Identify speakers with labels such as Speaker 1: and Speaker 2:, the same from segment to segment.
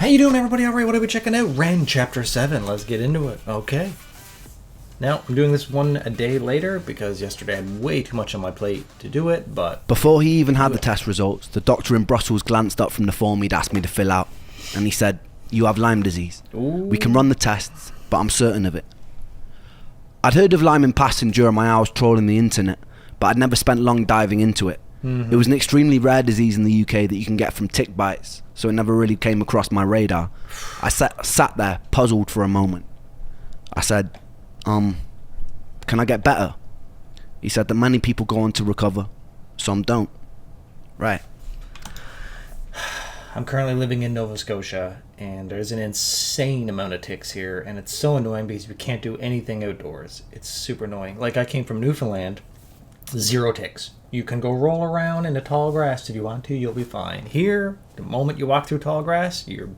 Speaker 1: you doing, everybody? All right, what are we checking out? REN Chapter 7. Let's get into it. Okay. Now, I'm doing this one a day later because yesterday I had way too much on my plate to do it, but...
Speaker 2: Before he even had the test results, the doctor in Brussels glanced up from the form he'd asked me to fill out, and he said, "You have Lyme disease.
Speaker 1: Ooh.
Speaker 2: We can run the tests, but I'm certain of it." I'd heard of Lyme in passing during my hours trawling the internet, but I'd never spent long diving into it. It was an extremely rare disease in the UK that you can get from tick bites, so it never really came across my radar. I sat there, puzzled for a moment. I said, can I get better? He said that many people go on to recover, some don't. Right.
Speaker 1: I'm currently living in Nova Scotia, and there's an insane amount of ticks here, and it's so annoying because we can't do anything outdoors. It's super annoying. Like, I came from Newfoundland, 0 ticks. You can go roll around in the tall grass if you want to, you'll be fine. Here, the moment you walk through tall grass, you're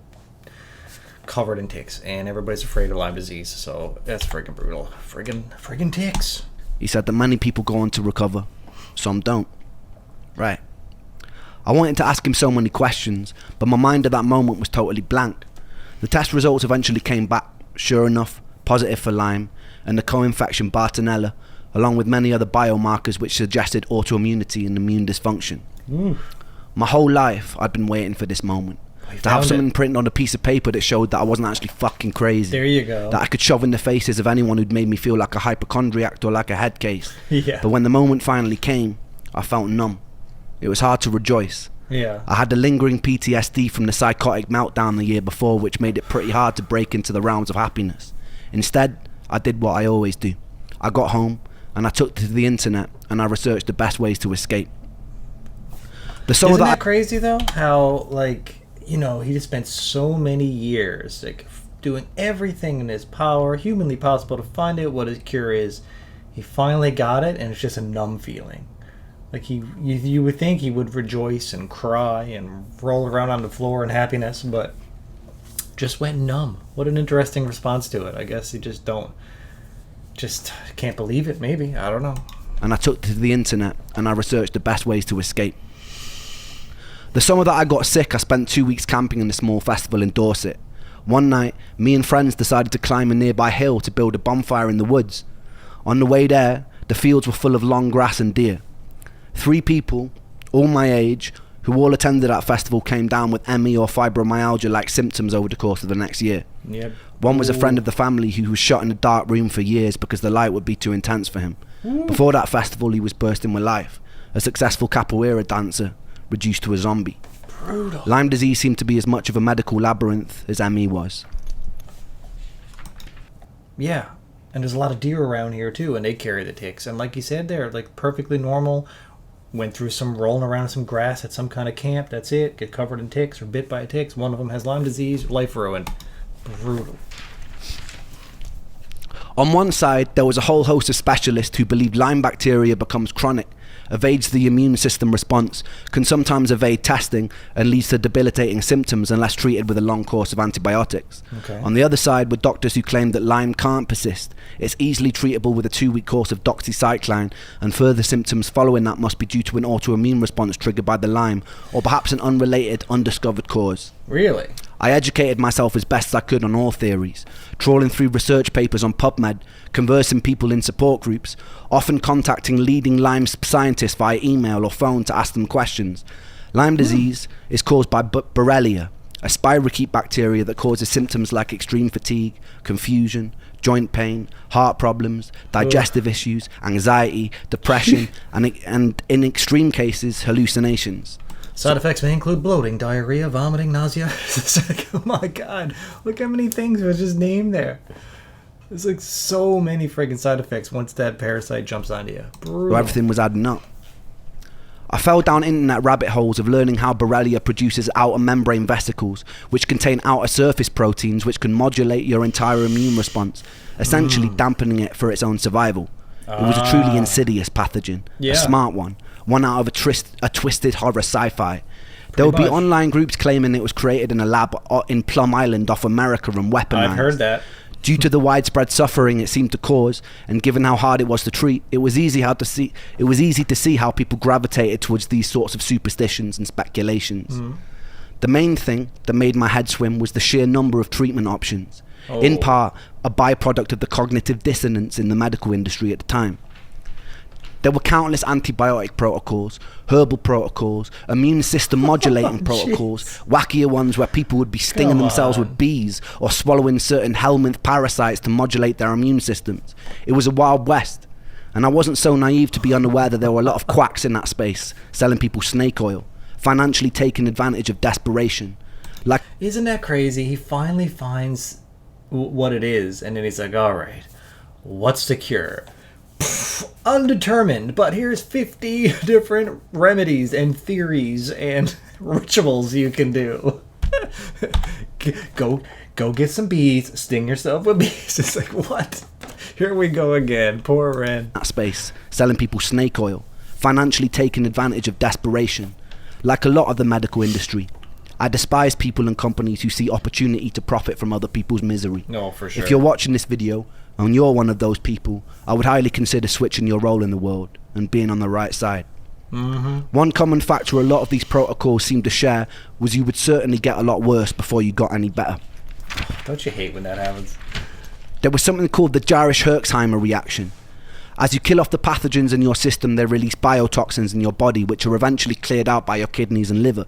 Speaker 1: covered in ticks, and everybody's afraid of Lyme disease, so that's friggin' brutal. Friggin' ticks.
Speaker 2: He said that many people go on to recover, some don't. Right. I wanted to ask him so many questions, but my mind at that moment was totally blank. The test results eventually came back, sure enough, positive for Lyme, and the co-infection Bartonella, along with many other biomarkers which suggested autoimmunity and immune dysfunction. My whole life, I'd been waiting for this moment. To have something printed on a piece of paper that showed that I wasn't actually fucking crazy.
Speaker 1: There you go.
Speaker 2: That I could shove in the faces of anyone who'd made me feel like a hypochondriac or like a head case.
Speaker 1: Yeah.
Speaker 2: But when the moment finally came, I felt numb. It was hard to rejoice.
Speaker 1: Yeah.
Speaker 2: I had the lingering PTSD from the psychotic meltdown the year before, which made it pretty hard to break into the realms of happiness. Instead, I did what I always do. I got home, and I took to the internet, and I researched the best ways to escape.
Speaker 1: Isn't that crazy, though? How, like, you know, he just spent so many years, like, doing everything in his power, humanly possible, to find out what his cure is. He finally got it, and it's just a numb feeling. Like, you would think he would rejoice and cry and roll around on the floor in happiness, but just went numb. What an interesting response to it. I guess you just can't believe it, maybe. I don't know.
Speaker 2: And I took to the internet, and I researched the best ways to escape. The summer that I got sick, I spent 2 weeks camping in a small festival in Dorset. One night, me and friends decided to climb a nearby hill to build a bonfire in the woods. On the way there, the fields were full of long grass and deer. 3 people, all my age, who all attended that festival came down with ME or fibromyalgia-like symptoms over the course of the next year.
Speaker 1: Yep.
Speaker 2: One was a friend of the family who was shut in a dark room for years because the light would be too intense for him. Before that festival, he was bursting with life, a successful capoeira dancer, reduced to a zombie.
Speaker 1: Brutal.
Speaker 2: Lyme disease seemed to be as much of a medical labyrinth as ME was.
Speaker 1: Yeah, and there's a lot of deer around here too, and they carry the ticks. And like you said, they're like perfectly normal. Went through some rolling around some grass at some kind of camp. That's it. Get covered in ticks or bit by ticks. One of them has Lyme disease. Life ruined. Brutal.
Speaker 2: On one side, there was a whole host of specialists who believed Lyme bacteria becomes chronic, evades the immune system response, can sometimes evade testing, and leads to debilitating symptoms unless treated with a long course of antibiotics.
Speaker 1: Okay.
Speaker 2: On the other side were doctors who claimed that Lyme can't persist. It's easily treatable with a 2-week course of doxycycline, and further symptoms following that must be due to an autoimmune response triggered by the Lyme, or perhaps an unrelated, undiscovered cause.
Speaker 1: Really?
Speaker 2: I educated myself as best as I could on all theories, trawling through research papers on PubMed, conversing people in support groups, often contacting leading Lyme scientists via email or phone to ask them questions. Lyme disease is caused by Borrelia, a spirochete bacteria that causes symptoms like extreme fatigue, confusion, joint pain, heart problems, digestive issues, anxiety, depression, and in extreme cases, hallucinations.
Speaker 1: Side effects may include bloating, diarrhea, vomiting, nausea. It's like, oh my god, look how many things was just named there. There's like so many friggin' side effects once that parasite jumps onto you. Brutal.
Speaker 2: So everything was adding up. I fell down internet rabbit holes of learning how Borrelia produces outer membrane vesicles, which contain outer surface proteins which can modulate your entire immune response, essentially dampening it for its own survival. It was a truly insidious pathogen, a smart one out of a twisted horror sci-fi. There would be online groups claiming it was created in a lab in Plum Island off America and weaponized.
Speaker 1: I've heard that.
Speaker 2: Due to the widespread suffering it seemed to cause, and given how hard it was to treat, it was easy to see how people gravitated towards these sorts of superstitions and speculations. The main thing that made my head swim was the sheer number of treatment options, in part a byproduct of the cognitive dissonance in the medical industry at the time. There were countless antibiotic protocols, herbal protocols, immune system modulating protocols, wackier ones where people would be stinging themselves with bees or swallowing certain helminth parasites to modulate their immune systems. It was a wild west, and I wasn't so naive to be unaware that there were a lot of quacks in that space, selling people snake oil, financially taking advantage of desperation. Like,
Speaker 1: isn't that crazy? He finally finds what it is, and then he's like, all right, what's the cure? Undetermined, but here's 50 different remedies and theories and rituals you can do. Go get some bees, sting yourself with bees. It's like, what? Here we go again. Poor Ren.
Speaker 2: That space, selling people snake oil, financially taking advantage of desperation. Like a lot of the medical industry, I despise people and companies who see opportunity to profit from other people's misery.
Speaker 1: No, for sure.
Speaker 2: If you're watching this video and you're one of those people, I would highly consider switching your role in the world and being on the right side. One common factor a lot of these protocols seem to share was you would certainly get a lot worse before you got any better.
Speaker 1: Don't you hate when that happens?
Speaker 2: There was something called the Jarisch-Herxheimer reaction. As you kill off the pathogens in your system, they release biotoxins in your body, which are eventually cleared out by your kidneys and liver.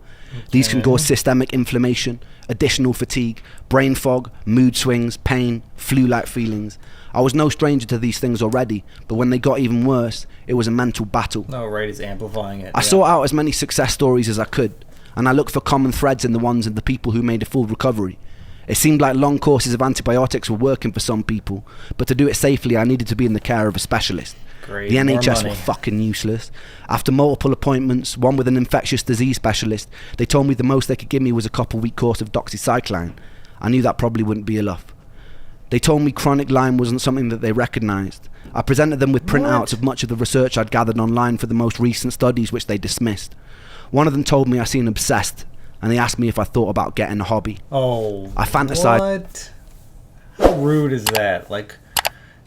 Speaker 2: These can cause systemic inflammation, additional fatigue, brain fog, mood swings, pain, flu-like feelings. I was no stranger to these things already, but when they got even worse, it was a mental battle.
Speaker 1: No, right, he's amplifying it.
Speaker 2: I sought out as many success stories as I could, and I looked for common threads in the ones of the people who made a full recovery. It seemed like long courses of antibiotics were working for some people, but to do it safely I needed to be in the care of a specialist.
Speaker 1: Great,
Speaker 2: the NHS were fucking useless. After multiple appointments, one with an infectious disease specialist, they told me the most they could give me was a couple-week course of doxycycline. I knew that probably wouldn't be enough. They told me chronic Lyme wasn't something that they recognised. I presented them with printouts of much of the research I'd gathered online for the most recent studies, which they dismissed. One of them told me I seemed obsessed, and they asked me if I thought about getting a hobby.
Speaker 1: Oh,
Speaker 2: I fantasized.
Speaker 1: What? How rude is that? Like,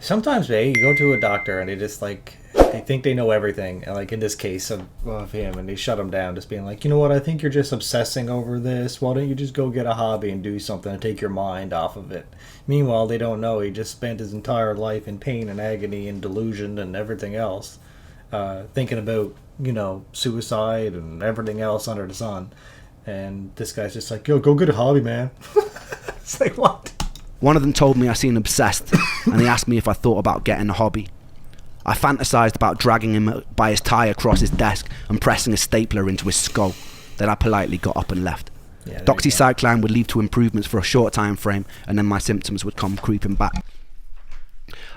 Speaker 1: sometimes, you go to a doctor and they just like, they think they know everything. And like in this case of him, and they shut him down, just being like, you know what? I think you're just obsessing over this. Why don't you just go get a hobby and do something and take your mind off of it? Meanwhile, they don't know he just spent his entire life in pain and agony and delusion and everything else, thinking about, suicide and everything else under the sun. And this guy's just like, yo, go get a hobby, man. It's like, what?
Speaker 2: One of them told me I seemed obsessed, and they asked me if I thought about getting a hobby. I fantasized about dragging him by his tie across his desk and pressing a stapler into his skull. Then I politely got up and left.
Speaker 1: Yeah,
Speaker 2: doxycycline would lead to improvements for a short time frame, and then my symptoms would come creeping back.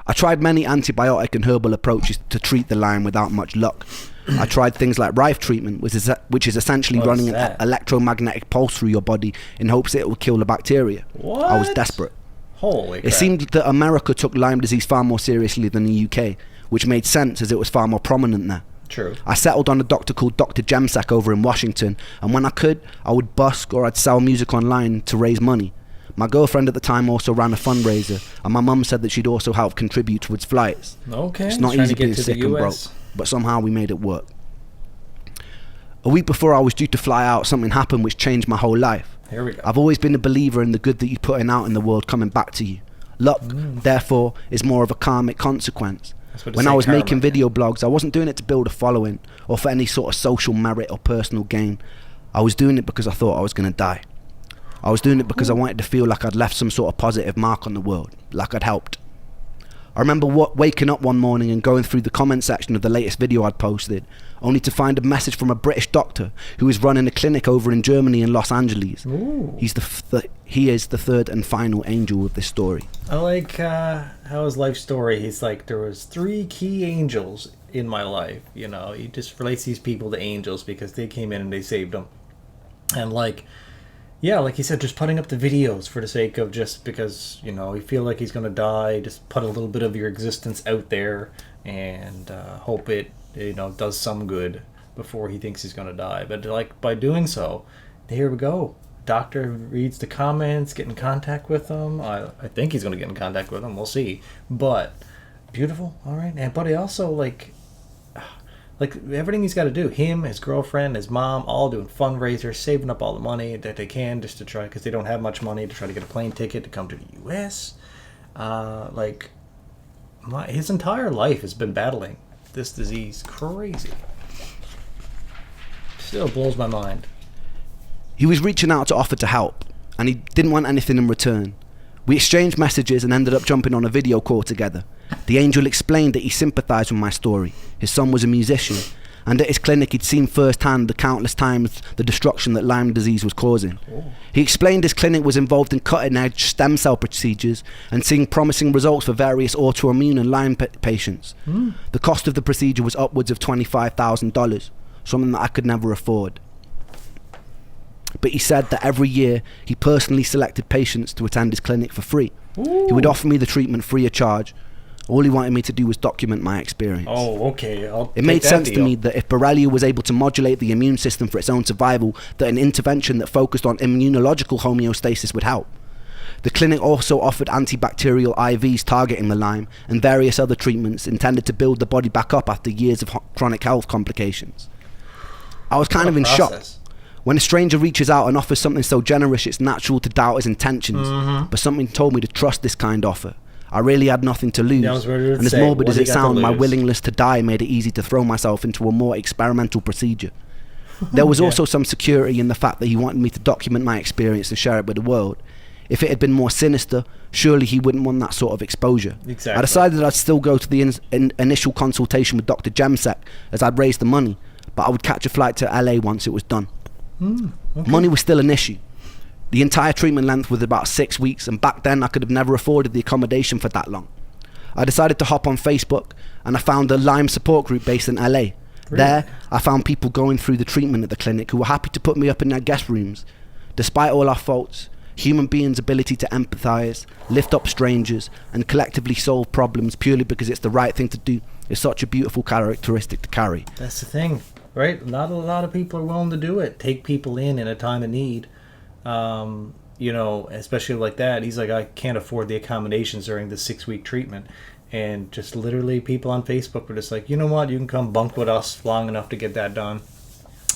Speaker 2: I tried many antibiotic and herbal approaches to treat the Lyme without much luck. I tried things like Rife treatment, which is essentially running an electromagnetic pulse through your body in hopes that it will kill the bacteria.
Speaker 1: What?
Speaker 2: I was desperate.
Speaker 1: Holy crap.
Speaker 2: It seemed that America took Lyme disease far more seriously than the UK, which made sense as it was far more prominent there.
Speaker 1: True.
Speaker 2: I settled on a doctor called Dr. Jemsek over in Washington, and when I could, I would busk or I'd sell music online to raise money. My girlfriend at the time also ran a fundraiser, and my mum said that she'd also help contribute towards flights.
Speaker 1: Okay.
Speaker 2: It's not easy being sick and broke, but somehow we made it work. A week before I was due to fly out, something happened which changed my whole life.
Speaker 1: Here we go.
Speaker 2: I've always been a believer in the good that you're putting out in the world coming back to you. Luck, therefore, is more of a karmic consequence. When I was making video blogs, I wasn't doing it to build a following or for any sort of social merit or personal gain. I was doing it because I thought I was going to die. I was doing it because I wanted to feel like I'd left some sort of positive mark on the world, like I'd helped. I remember waking up one morning and going through the comment section of the latest video I'd posted, only to find a message from a British doctor who was running a clinic over in Germany in Los Angeles.
Speaker 1: Ooh.
Speaker 2: He is the third and final angel of this story.
Speaker 1: I like how his life story, he's like, there was 3 key angels in my life. He just relates these people to angels because they came in and they saved him. And like he said, just putting up the videos for the sake of just because, you feel like he's going to die, just put a little bit of your existence out there and hope it, does some good before he thinks he's going to die. But like by doing so, here we go. Doctor reads the comments, get in contact with them. I think he's going to get in contact with them. We'll see. But beautiful. All right. And but he also like everything he's got to do. Him, his girlfriend, his mom, all doing fundraisers, saving up all the money that they can just to try, because they don't have much money, to try to get a plane ticket to come to the U.S. His entire life has been battling this disease. Crazy. Still blows my mind.
Speaker 2: He was reaching out to offer to help, and he didn't want anything in return. We exchanged messages and ended up jumping on a video call together. The angel explained that he sympathised with my story. His son was a musician, and at his clinic he'd seen firsthand the countless times the destruction that Lyme disease was causing. Oh. He explained his clinic was involved in cutting-edge stem cell procedures and seeing promising results for various autoimmune and Lyme patients. The cost of the procedure was upwards of $25,000, something that I could never afford. But he said that every year he personally selected patients to attend his clinic for free. Ooh. He would offer me the treatment free of charge. All he wanted me to do was document my experience.
Speaker 1: Oh, okay.
Speaker 2: It made sense to me that if Borrelia was able to modulate the immune system for its own survival, that an intervention that focused on immunological homeostasis would help. The clinic also offered antibacterial IVs targeting the Lyme and various other treatments intended to build the body back up after years of chronic health complications. I was kind of in shock. When a stranger reaches out and offers something so generous, it's natural to doubt his intentions. But something told me to trust this kind offer. I really had nothing to lose. And as morbid as it sounds, my willingness to die made it easy to throw myself into a more experimental procedure. There was also some security in the fact that he wanted me to document my experience and share it with the world. If it had been more sinister, surely he wouldn't want that sort of exposure.
Speaker 1: Exactly.
Speaker 2: I decided I'd still go to the initial consultation with Dr. Jemsek as I'd raised the money, but I would catch a flight to LA once it was done. Okay. Money was still an issue. The entire treatment length was about 6 weeks, and back then I could have never afforded the accommodation for that long. I decided to hop on Facebook, and I found a Lyme support group based in LA. Really? There, I found people going through the treatment at the clinic who were happy to put me up in their guest rooms. Despite all our faults, human beings' ability to empathize, lift up strangers, and collectively solve problems purely because it's the right thing to do is such a beautiful characteristic to carry.
Speaker 1: That's the thing. Right, not a lot of people are willing to do it. Take people in a time of need, especially like that. He's like, I can't afford the accommodations during the 6-week treatment, and just literally people on Facebook were just like, you know what, you can come bunk with us long enough to get that done.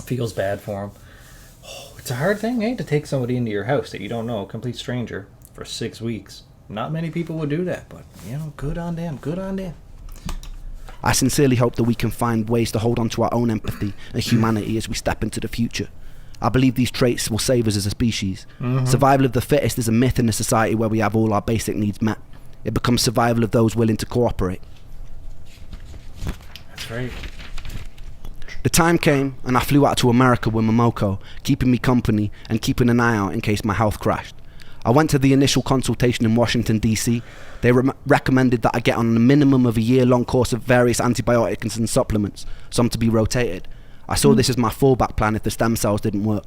Speaker 1: Feels bad for him. Oh, it's a hard thing, to take somebody into your house that you don't know, a complete stranger, for 6 weeks. Not many people would do that, but good on them. Good on them.
Speaker 2: I sincerely hope that we can find ways to hold on to our own empathy and humanity as we step into the future. I believe these traits will save us as a species. Survival of the fittest is a myth in a society where we have all our basic needs met. It becomes survival of those willing to cooperate.
Speaker 1: That's right.
Speaker 2: The time came and I flew out to America with Momoko, keeping me company and keeping an eye out in case my health crashed. I went to the initial consultation in Washington, D.C. They recommended that I get on a minimum of a year-long course of various antibiotics and supplements, some to be rotated. I saw this as my fallback plan if the stem cells didn't work.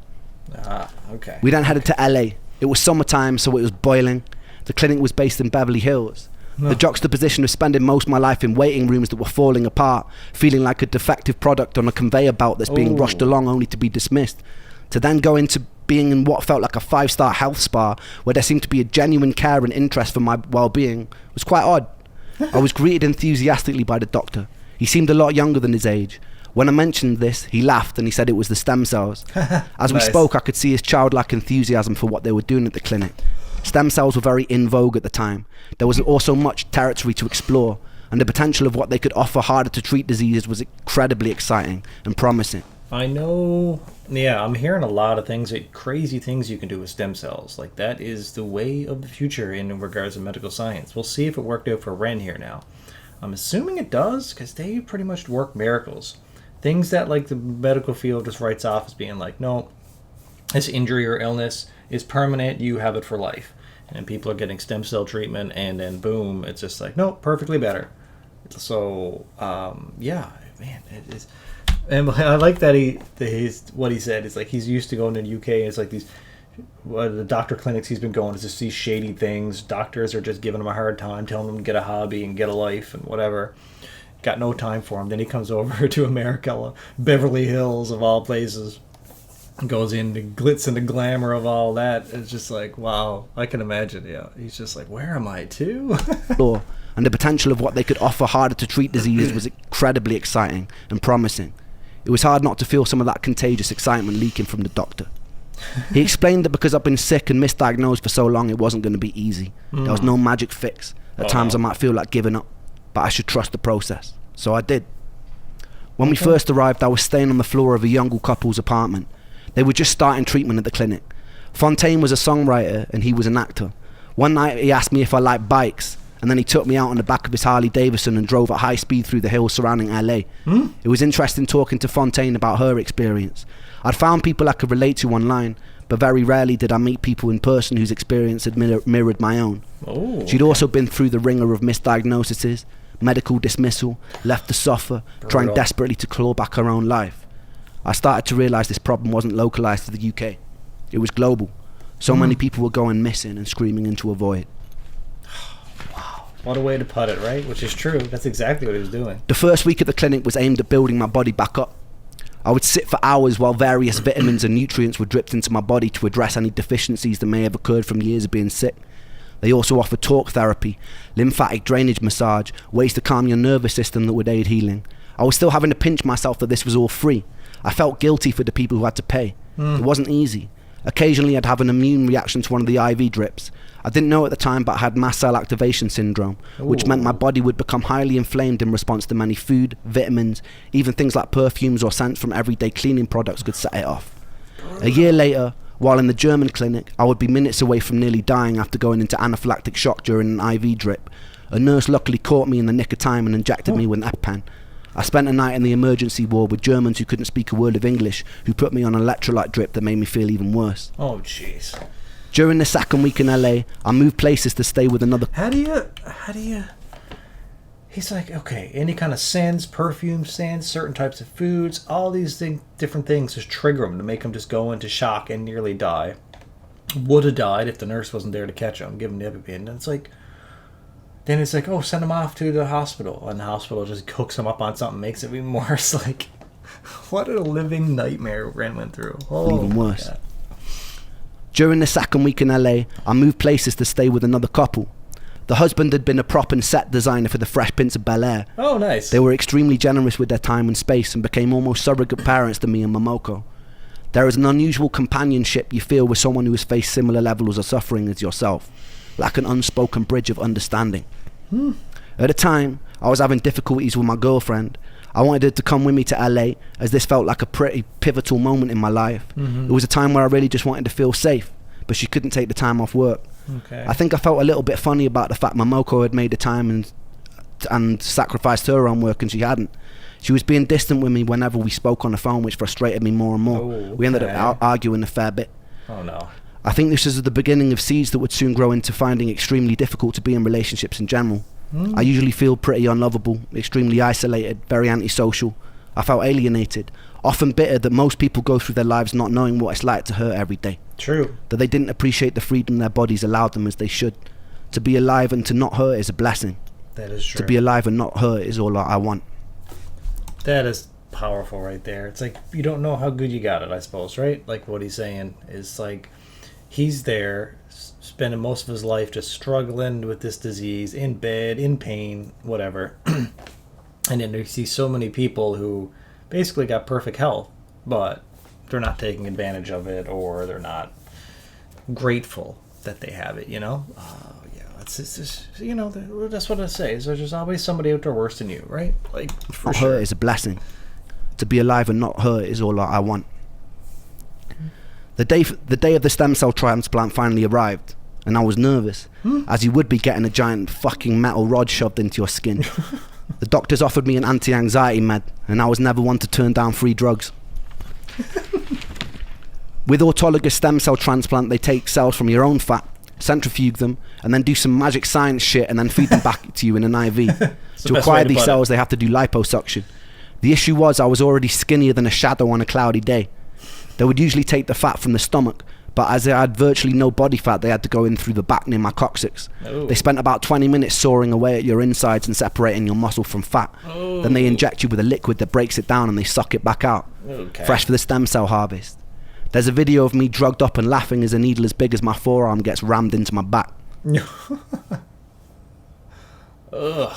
Speaker 1: Okay.
Speaker 2: We then headed to LA. It was summertime, so it was boiling. The clinic was based in Beverly Hills. The juxtaposition of spending most of my life in waiting rooms that were falling apart, feeling like a defective product on a conveyor belt that's being rushed along only to be dismissed, to then go into being in what felt like a 5-star health spa where there seemed to be a genuine care and interest for my well-being was quite odd. I was greeted enthusiastically by the doctor. He seemed a lot younger than his age. When I mentioned this, he laughed and he said it was the stem cells. As we spoke, I could see his childlike enthusiasm for what they were doing at the clinic. Stem cells were very in vogue at the time. There was also much territory to explore, and the potential of what they could offer harder to treat diseases was incredibly exciting and promising.
Speaker 1: I know, I'm hearing a lot of things, crazy things you can do with stem cells. Like, that is the way of the future in regards to medical science. We'll see if it worked out for REN here now. I'm assuming it does, because they pretty much work miracles. Things that, like, the medical field just writes off as being like, no, this injury or illness is permanent, you have it for life. And people are getting stem cell treatment, and then boom, it's just like, no, perfectly better. So, man, it is. And I like that what he said is like he's used to going to the UK. And it's like the doctor clinics he's been going to just see shady things. Doctors are just giving him a hard time, telling him to get a hobby and get a life and whatever. Got no time for him. Then he comes over to America, Beverly Hills of all places. goes into glitz and the glamour of all that. It's just like, wow, I can imagine. Yeah, he's just like, where am I to?
Speaker 2: And the potential of what they could offer harder to treat diseases was incredibly exciting and promising. It was hard not to feel some of that contagious excitement leaking from the doctor. He explained that because I've been sick and misdiagnosed for so long, it wasn't going to be easy. There was no magic fix. At times I might feel like giving up, but I should trust the process. So I did. When we first arrived, I was staying on the floor of a young couple's apartment. They were just starting treatment at the clinic. Fontaine was a songwriter and he was an actor. One night he asked me if I liked bikes, and then he took me out on the back of his Harley Davidson and drove at high speed through the hills surrounding LA. It was interesting talking to Fontaine about her experience. I'd found people I could relate to online, but very rarely did I meet people in person whose experience had mirrored my own. She'd also been through the ringer of misdiagnoses, medical dismissal, left to suffer, trying desperately to claw back her own life. I started to realise this problem wasn't localised to the UK. It was global. So many people were going missing and screaming into a void.
Speaker 1: Wow. What a way to put it, right? Which is true. That's exactly what he was doing.
Speaker 2: The first week at the clinic was aimed at building my body back up. I would sit for hours while various vitamins and nutrients were dripped into my body to address any deficiencies that may have occurred from years of being sick. They also offered talk therapy, lymphatic drainage massage, ways to calm your nervous system that would aid healing. I was still having to pinch myself that this was all free. I felt guilty for the people who had to pay. It wasn't easy. Occasionally I'd have an immune reaction to one of the IV drips. I didn't know at the time, but I had mast cell activation syndrome, which meant my body would become highly inflamed in response to many food, vitamins, even things like perfumes or scents from everyday cleaning products could set it off. A year later, while in the German clinic, I would be minutes away from nearly dying after going into anaphylactic shock during an IV drip. A nurse luckily caught me in the nick of time and injected me with an EpiPen. I spent a night in the emergency ward with Germans who couldn't speak a word of English, who put me on an electrolyte drip that made me feel even worse.
Speaker 1: Oh, jeez.
Speaker 2: During the second week in LA, I moved places to stay with another...
Speaker 1: How do you... He's like, okay, any kind of scents, perfume scents, certain types of foods, all these different things just trigger him to make him just go into shock and nearly die. Would have died if the nurse wasn't there to catch him, give him the EpiPen. And it's like... Then it's like, oh, send him off to the hospital. And the hospital just hooks him up on something, makes it even worse. Like, what a living nightmare Ren went through. Oh,
Speaker 2: even worse. During the second week in LA, I moved places to stay with another couple. The husband had been a prop and set designer for the Fresh Prince of Bel-Air.
Speaker 1: Oh, nice.
Speaker 2: They were extremely generous with their time and space and became almost surrogate parents to me and Momoko. There is an unusual companionship you feel with someone who has faced similar levels of suffering as yourself, like an unspoken bridge of understanding. At the time, I was having difficulties with my girlfriend. I wanted her to come with me to LA, as this felt like a pretty pivotal moment in my life. It was a time where I really just wanted to feel safe, but she couldn't take the time off work. I think I felt a little bit funny about the fact Momoko had made the time and sacrificed her own work and she hadn't. She was being distant with me whenever we spoke on the phone, which frustrated me more and more. We ended up arguing a fair bit.
Speaker 1: Oh no.
Speaker 2: I think this is the beginning of seeds that would soon grow into finding extremely difficult to be in relationships in general. I usually feel pretty unlovable, extremely isolated, very antisocial. I felt alienated, often bitter that most people go through their lives not knowing what it's like to hurt every day.
Speaker 1: True.
Speaker 2: That they didn't appreciate the freedom their bodies allowed them as they should. To be alive and to not hurt is a blessing.
Speaker 1: That is true.
Speaker 2: To be alive and not hurt is all I want.
Speaker 1: That is powerful right there. It's like, you don't know how good you got it, I suppose, right? Like what he's saying is like, he's there spending most of his life just struggling with this disease, in bed, in pain, whatever. And then you see so many people who basically got perfect health, but they're not taking advantage of it, or they're not grateful that they have it, you know? Yeah, it's just, you know, that's what I say. Is there's just always somebody out there worse than you, right? Like, for
Speaker 2: not
Speaker 1: sure.
Speaker 2: Hurt is a blessing. To be alive and not hurt is all I want. The day of the stem cell transplant finally arrived, and I was nervous, as you would be getting a giant fucking metal rod shoved into your skin. The doctors offered me an anti-anxiety med, and I was never one to turn down free drugs. With autologous stem cell transplant, they take cells from your own fat, centrifuge them, and then do some magic science shit and then feed them back to you in an IV. To acquire these cells, they have to do liposuction. The issue was I was already skinnier than a shadow on a cloudy day. They would usually take the fat from the stomach, but as I had virtually no body fat, they had to go in through the back near my coccyx. They spent about 20 minutes sawing away at your insides and separating your muscle from fat. Then they inject you with a liquid that breaks it down and they suck it back out, fresh for the stem cell harvest. There's a video of me drugged up and laughing as a needle as big as my forearm gets rammed into my back.
Speaker 1: Ugh.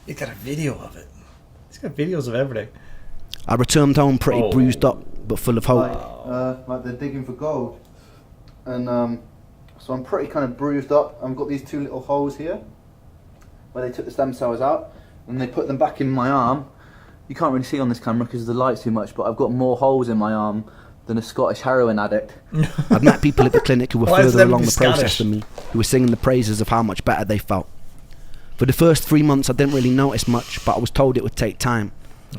Speaker 1: He's got a video of it. He's got videos of everything.
Speaker 2: I returned home pretty bruised up, but full of hope.
Speaker 3: Like they're digging for gold. And so I'm pretty kind of bruised up. I've got these 2 little holes here where they took the stem cells out and they put them back in my arm. You can't really see on this camera because the light's too much, but I've got more holes in my arm than a Scottish heroin addict.
Speaker 2: I've met people at the clinic who were further along the process than me, who were singing the praises of how much better they felt. For the first 3 months I didn't really notice much, but I was told it would take time.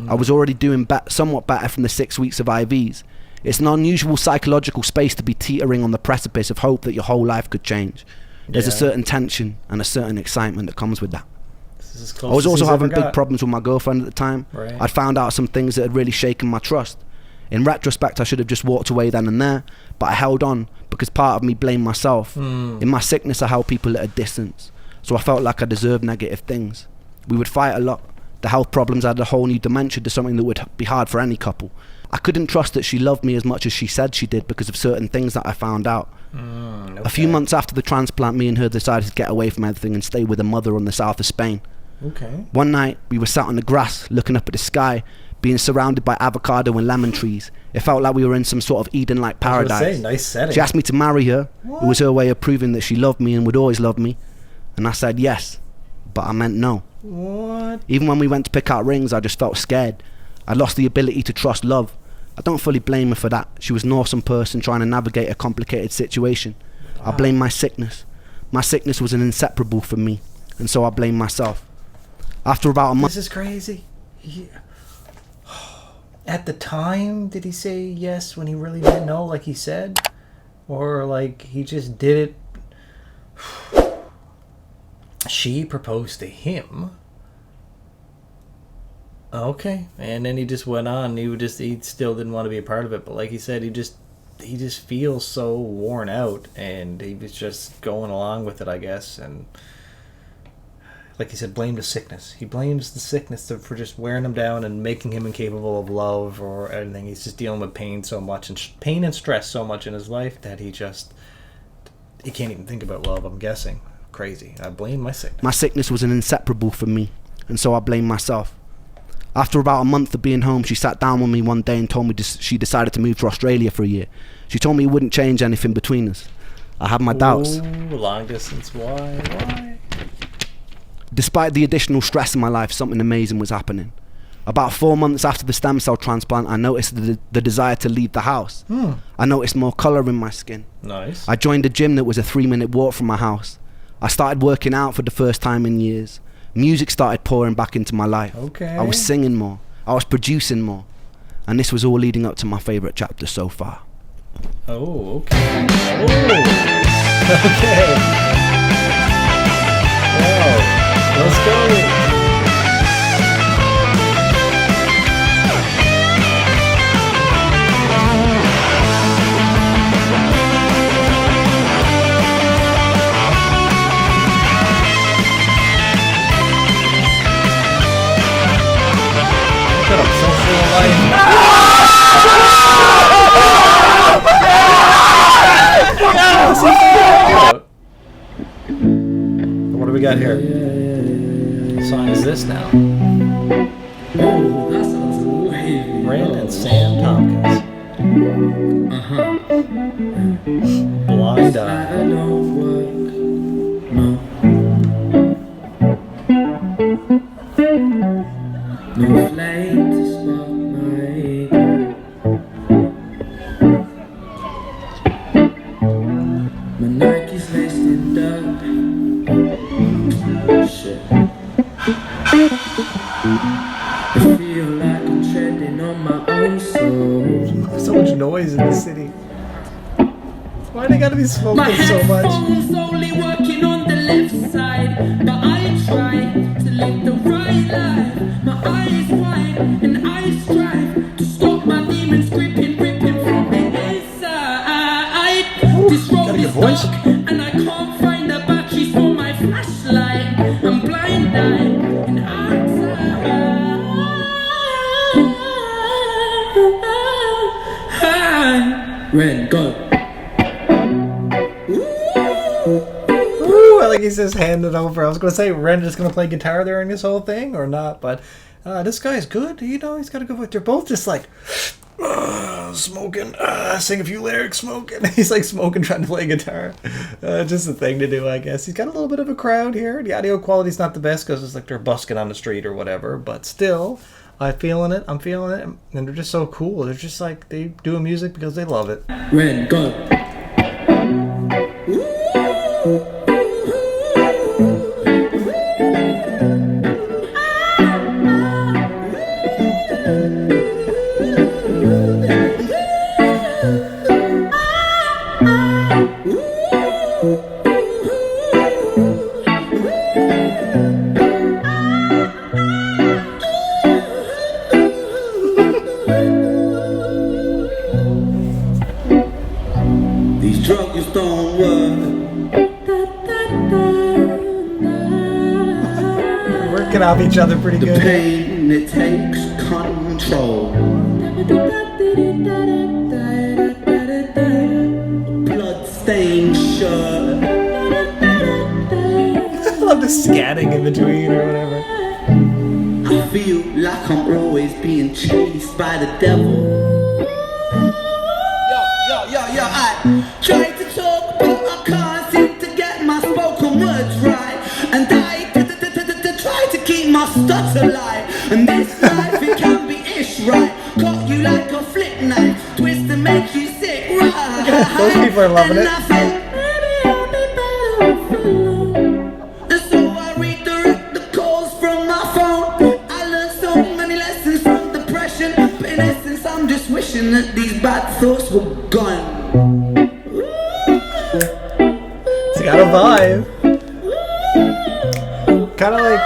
Speaker 2: I was already doing somewhat better from the 6 weeks of IVs. It's an unusual psychological space to be teetering on the precipice of hope that your whole life could change. There's a certain tension and a certain excitement that comes with that. I was also having big problems with my girlfriend at the time.
Speaker 1: Right.
Speaker 2: I'd found out some things that had really shaken my trust. In retrospect, I should have just walked away then and there, but I held on because part of me blamed myself. In my sickness, I held people at a distance, so I felt like I deserved negative things. We would fight a lot. The health problems added a whole new dimension to something that would be hard for any couple. I couldn't trust that she loved me as much as she said she did because of certain things that I found out. A few months after the transplant, me and her decided to get away from everything and stay with her mother on the south of Spain. One night, we were sat on the grass, looking up at the sky, being surrounded by avocado and lemon trees. It felt like we were in some sort of Eden-like paradise.
Speaker 1: Nice setting.
Speaker 2: She asked me to marry her. It was her way of proving that she loved me and would always love me. And I said yes, but I meant no.
Speaker 1: What?
Speaker 2: Even when we went to pick out rings, I just felt scared. I lost the ability to trust love. I don't fully blame her for that. She was an awesome person trying to navigate a complicated situation. I blame my sickness. My sickness was an inseparable from me, and so I blame myself. After about a month...
Speaker 1: This is crazy. At the time, did he say yes when he really meant no, like he said? Or like he just did it? She proposed to him. Okay, and then he just went on. He still didn't want to be a part of it, but like he said, he just feels so worn out, and he was just going along with it, I guess. And like he said, blame the sickness. He blames the sickness for just wearing him down and making him incapable of love or anything. He's just dealing with pain so much and pain and stress so much in his life that he can't even think about love. I'm guessing. Crazy. I blame my sickness.
Speaker 2: My sickness was an inseparable from me, and so I blame myself. After about a month of being home, she sat down with me one day and told me she decided to move to Australia for a year. She told me it wouldn't change anything between us. I had my doubts.
Speaker 1: Ooh, long distance. Why?
Speaker 2: Despite the additional stress in my life, something amazing was happening. About 4 months after the stem cell transplant, I noticed the desire to leave the house. I noticed more colour in my skin.
Speaker 1: Nice.
Speaker 2: I joined a gym that was a 3-minute walk from my house. I started working out for the first time in years. Music started pouring back into my life.
Speaker 1: Okay.
Speaker 2: I was singing more. I was producing more. And this was all leading up to my favourite chapter so far.
Speaker 1: Oh, okay. Oh, okay. Wow. Let's go. I'm so full of life. What do we got here? What song is this now? REN and Sam Tompkins. Blind Eye.
Speaker 4: No flame to spark my gun. My Nike's laced in dirt. Shit. I feel like I'm treading on my own soul.
Speaker 1: So much noise in the city. Why they gotta be smoking
Speaker 4: My
Speaker 1: so much?
Speaker 4: headphones only working on the left side, but I try to live the right life. My eyes wide and I strive to stop my demons gripping from the inside. This road is dark and I can't find the batteries for my flashlight. I'm blind-eyed and outside. Ren, go.
Speaker 1: Ooh, I think he's just handing over. I was going to say, Ren just going to play guitar during this whole thing or not, but this guy's good. You know, he's got a good voice. They're both just like smoking, sing a few lyrics, smoking. He's like smoking, trying to play guitar. Just a thing to do, I guess. He's got a little bit of a crowd here. The audio quality's not the best because it's like they're busking on the street or whatever, but still, I'm feeling it, and they're just so cool. They're just like, they do music because they love it.
Speaker 4: Ren, go. These drugs don't work.
Speaker 1: Working off each other pretty
Speaker 4: The
Speaker 1: good.
Speaker 4: pain, it takes control. Bloodstained shirt.
Speaker 1: I love the scatting in between or whatever.
Speaker 4: I feel like I'm always being chased by the devil. Yo, I try to talk, but I can't seem to get my spoken words right. And I try to keep my stutter alive. And this life, it can be ish, right? Cut you like a flip knife, twist and make you sick, right?
Speaker 1: Those people are loving
Speaker 4: And
Speaker 1: it.
Speaker 4: I think, maybe I'll be better off alone. And so I redirect the calls from my phone. I learned so many lessons from depression, but in essence, I'm just wishing that these bad thoughts were gone.
Speaker 1: It's got a vibe. Kind of like.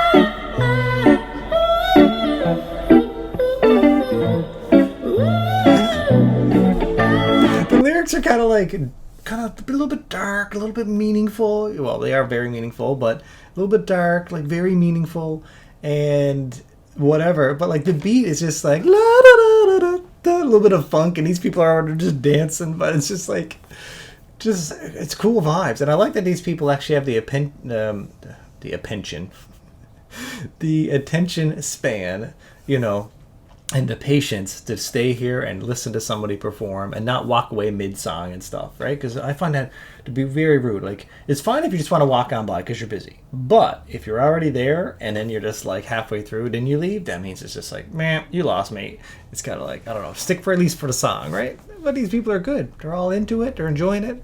Speaker 1: The lyrics are kind of a little bit dark, a little bit meaningful. Well, they are very meaningful, but a little bit dark, like very meaningful, and whatever. But like the beat is just like la da da da da, da, a little bit of funk, and these people are just dancing, but it's just like. It's cool vibes, and I like that these people actually have the attention span, you know, and the patience to stay here and listen to somebody perform and not walk away mid-song and stuff, right? Because I find that to be very rude. Like, it's fine if you just want to walk on by because you're busy, but if you're already there and then you're just like halfway through, then you leave, that means it's just like, man, you lost me. It's kind of like, I don't know, stick for at least for the song, right? But these people are good. They're all into it. They're enjoying it.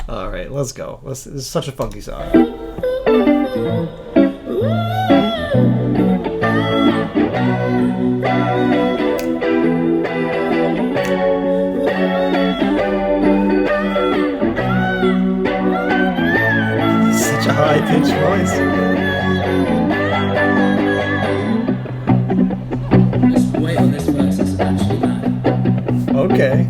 Speaker 1: All right, let's go. This is such a funky song. Such a high-pitched voice.
Speaker 4: Let's wait on this verse, it's actually mad.
Speaker 1: Okay.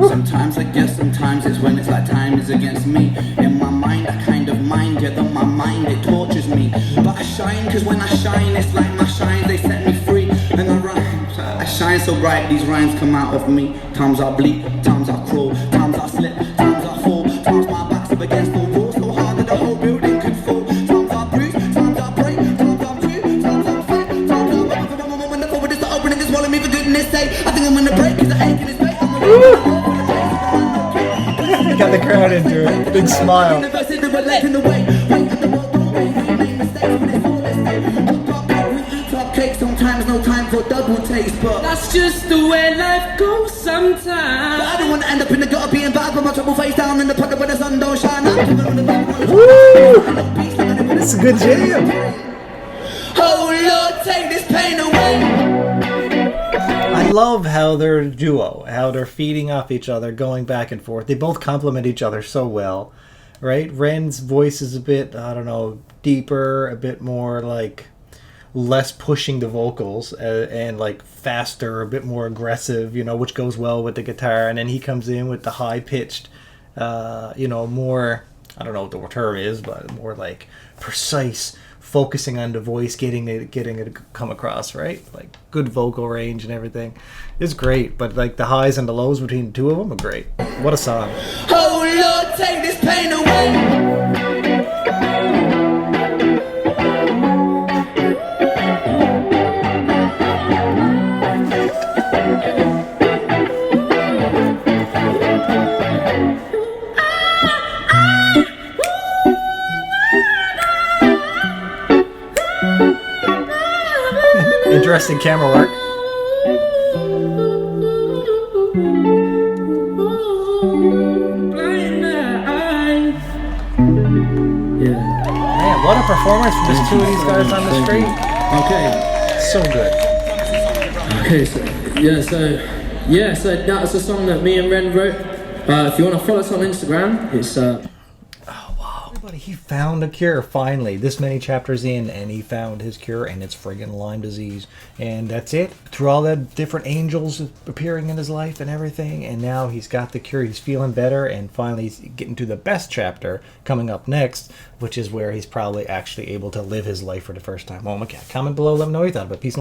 Speaker 4: Sometimes I guess, sometimes it's when it's like time is against me. In my mind I kind of mind, yet on my mind it tortures me. But I shine, cause when I shine it's like my shines, they set me free. And I rhyme, I shine so bright, these rhymes come out of me. Times I bleed, times I crawl, times I slip, times I fall. Times my back's up against the wall so hard that the whole building could fall. Times I bruise, times I break, times I'm true, times I'm fake, times I'm waiting for the moment when the forward is to open and just swallow me for goodness sake. I think I'm gonna break cause the ache in his face.
Speaker 1: Got the crowd into it. Big smile.
Speaker 4: Sometimes no time for double taste, but that's just the way life goes sometimes. But I don't want to end up in the gutter being bad, but my trouble face down in the pocket where the sun don't shine.
Speaker 1: Woo! It's a good jam.
Speaker 4: Oh Lord, take this pain away.
Speaker 1: I love how they're a duo, how they're feeding off each other, going back and forth. They both complement each other so well, right? Ren's voice is a bit, I don't know, deeper, a bit more like less pushing the vocals and like faster, a bit more aggressive, you know, which goes well with the guitar. And then he comes in with the high pitched, you know, more I don't know what the term is, but more like precise, focusing on the voice, getting it to come across, right? Like good vocal range and everything. It's great, but like the highs and the lows between the two of them are great. What a song.
Speaker 4: Oh Lord, take this pain away.
Speaker 1: Interesting camera work.
Speaker 4: Yeah.
Speaker 1: Man, what a performance from just two of these guys on the street.
Speaker 4: Okay.
Speaker 1: So good.
Speaker 4: Okay. So that's a song that me and Ren wrote. If you want to follow us on Instagram, it's
Speaker 1: Everybody, he found a cure finally. This many chapters in, and he found his cure, and it's friggin' Lyme disease. And that's it. Through all the different angels appearing in his life and everything, and now he's got the cure. He's feeling better, and finally he's getting to the best chapter coming up next, which is where he's probably actually able to live his life for the first time. Oh my God! Comment below, let me know what you thought about it. Peace.